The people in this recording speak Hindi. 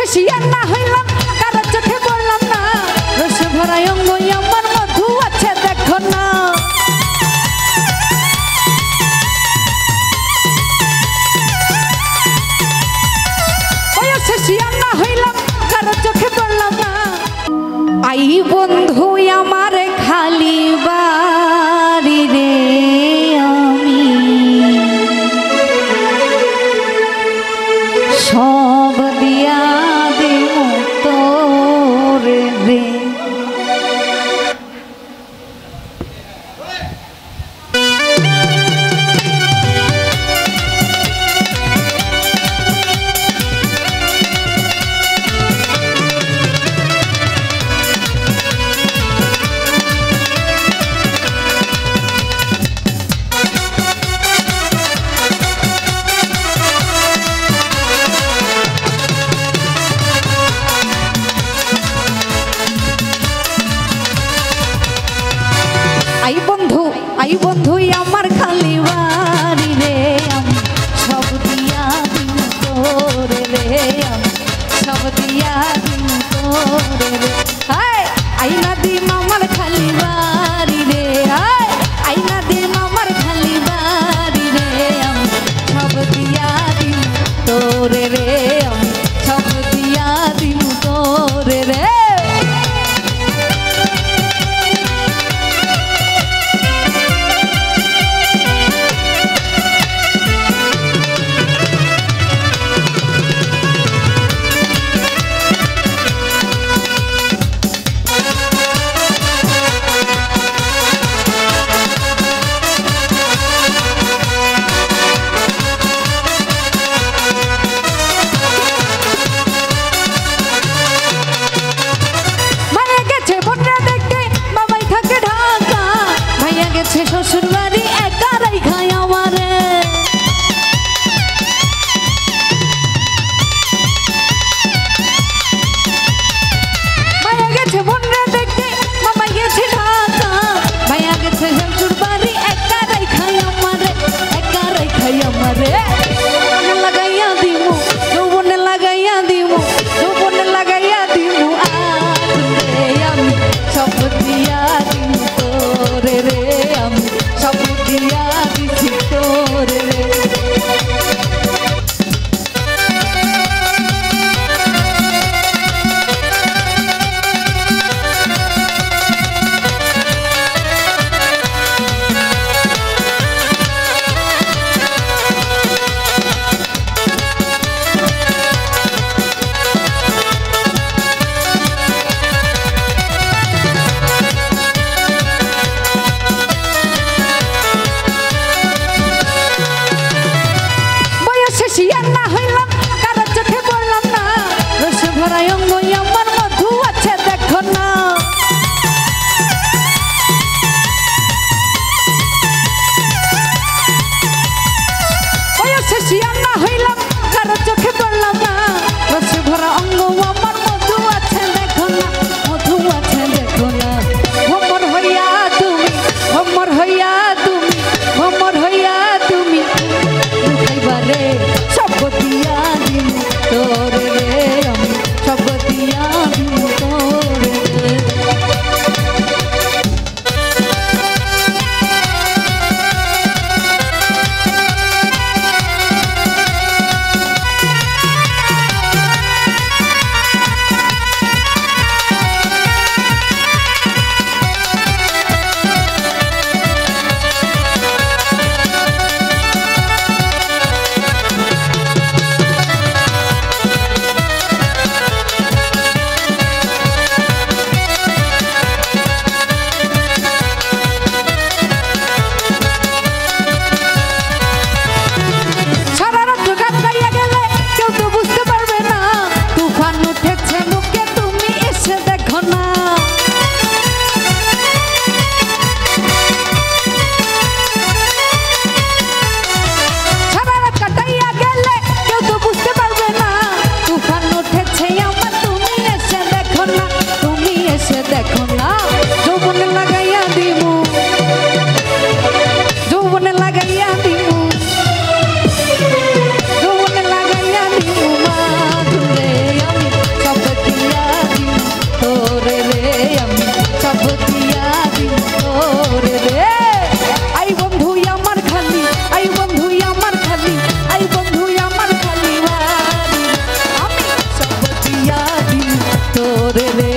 শেষিয়া না হইলাম কারো চোখে পড়লাম না রস ভরায় অঙ্গ আমার মধু আছে দেখো না শেষিয়া না হইলাম কারো চোখে পড়লাম না আই বন্ধু আমার খালি বাড়ি রে আমি সব দিয়া দেব তোরে রে आई बंधु आमार खाली बाड़ी रे आमी सब दिया दिन तोरे रे आमी सब दिया दिन तोरे रे हाय आई ना दिन आमार खाली बाड़ी रे हाय आई ना दिन आमार खाली बाड़ी रे आमी सब दिया दिन तोरे रे आमी सब दिया दिन तोरे रे তোরে রে